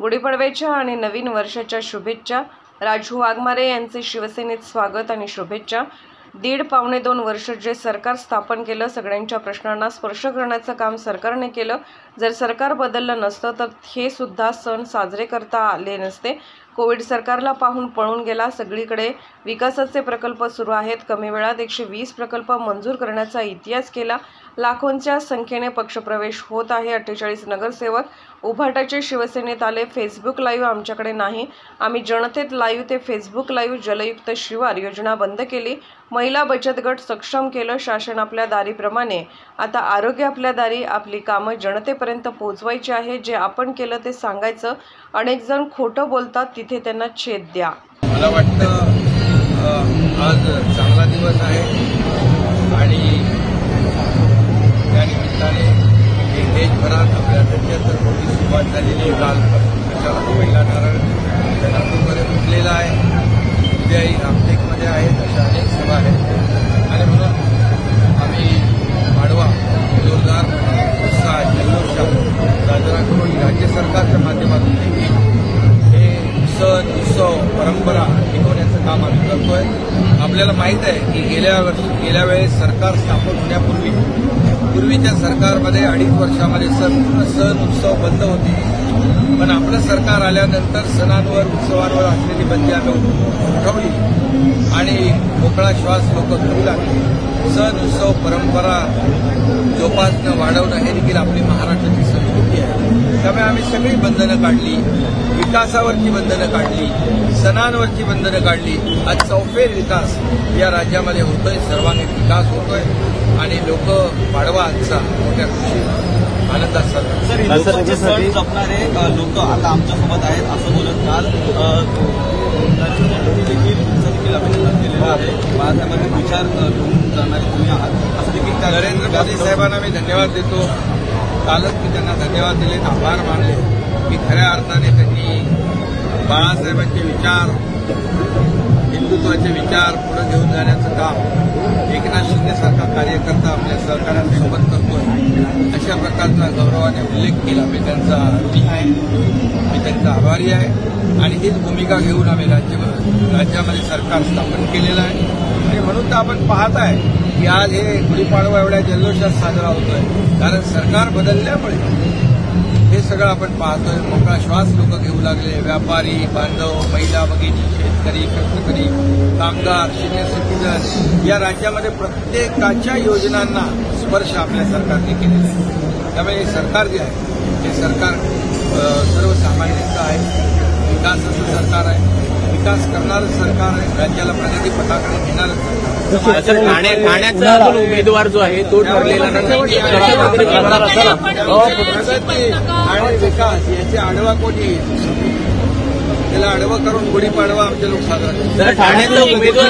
गुढीपाडव्याच्या आणि नवीन वर्षाच्या शुभेच्छा। राजू वाघमारे यांचे शिवसेनेत स्वागत आणि शुभेच्छा। दीड पावणे 2 वर्ष जे सरकार स्थापन केलं, सगळ्यांच्या प्रश्नांना स्पर्श करण्याचं काम सरकारने केलं। जर सरकार बदललं नसतं तर हे सुद्धा सण साजरे करता आले नसते। कोविड सरकारला पाहून पळून गेला। सगळीकडे विकासाचे प्रकल्प सुरू आहेत। कमी वेळात 120 प्रकल्प मंजूर करण्याचा इतिहास केला। लाखोंच्या संख्येने पक्षप्रवेश होत आहे। 48 नगरसेवक उभाटाचे शिवसेनेत आले। फेसबुक लाईव्ह आमच्याकडे नाही, आम्ही जनतेत लाईव्ह ते फेसबुक लाईव्ह। जलयुक्त शिवार योजना बंद केली। महिला बचत गट सक्षम केलं। शासन आपल्या दारीप्रमाणे आता आरोग्य आपल्या दारी। आपली कामं जनतेपर्यंत पोहोचवायची आहे। जे आपण केलं ते सांगायचं। अनेक जण खोटं बोलतात, तिथे त्यांना छेद द्या। मला वाटतं आज चांगला दिवस आहे आणि त्या निमित्ताने देशभरात आपल्या 77 कोटी सुरुवात झालेली काल प्रचाराचा पहिला नारळ नागपूरमध्ये फुटलेला आहे। उद्याही रामटेकमध्ये आहेत, अशा अनेक सभा आहेत आणि म्हणून आम्ही पाडवा जोरदार उत्साह जल्लोषात साजरा करून राज्य सरकारच्या माध्यमातून हे सण उत्सव परंपरा टिकवण्याचं काम आम्ही करतोय। आपल्याला माहीत आहे की गेल्या वेळेस सरकार स्थापन होण्यापूर्वीच्या सरकारमध्ये 2.5 वर्षामध्ये सण उत्सव बंद होते, पण आपलं सरकार आल्यानंतर सणांवर उत्सवांवर असलेली बंदी आम्ही उठवली आणि मोकळा श्वास लोक घेऊ लागले। सण उत्सव परंपरा जोपासणं वाढवणं हे देखील आपली महाराष्ट्राची संस्कृती आहे। त्यामुळे आम्ही सगळी बंधनं काढली, विकासावरची बंधनं काढली, सणांवरची बंधनं काढली। आज चौफेर विकास या राज्यामध्ये होतोय, सर्वांगीण विकास होतोय आणि लोक पाडवा आजचा मोठ्या खुशी आनंदात साजरा सण जपणारे लोक आता आमच्यासोबत आहेत असं बोलत काल देखील अभिनंदन केलेलं आहे। बाळासाहेबांचे विचार घेऊन जाणारे तुम्ही आहात असं देखील नरेंद्र मोदी साहेबांना मी धन्यवाद देतो। कालच मी त्यांना धन्यवाद दिले, आभार मानले की खऱ्या अर्थाने त्यांनी बाळासाहेबांचे विचार, हिंदुत्वाचे विचार पुढे घेऊन जाण्याचं काम एकनाथ शिंदेसारखा कार्यकर्ता आपल्या सहकाऱ्यांसोबत करतोय। अशा प्रकारचा गौरवाने उल्लेख केला। मी त्यांचा ऋणी आहे, मी त्यांचा आभारी आहे आणि हीच भूमिका घेऊन आम्ही राज्यामध्ये सरकार स्थापन केलेलं आहे आणि म्हणून तर आपण पाहत आहे की आज हे गुढीपाडवा एवढ्या जल्लोषात साजरा होतोय, कारण सरकार बदलल्यामुळे हे सगळं आपण पाहतोय। मोकळा श्वास लोक घेऊ लागले। व्यापारी बांधव, महिला भगिनी, शेतकरी, कष्टकरी, कामगार, सिनियर सिटीजन या राज्यामध्ये प्रत्येकाच्या योजनांना स्पर्श आपल्या सरकारने केलेला आहे। त्यामुळे हे सरकार जे आहे हे सरकार सर्वसामान्यांचं आहे, विकासाचं सरकार आहे, विकास करणारं सरकार आहे, राज्याला प्रगती पथाकडे घेणारं ठाण्याचा उमेदवार जो आहे तो ठरलेला प्रगती आणि विकास याचे आडवा कोणी येईल, त्याला आडवं करून गुढीपाडवा आमचे लोक साजरा करतात। ठाण्याचा उमेदवार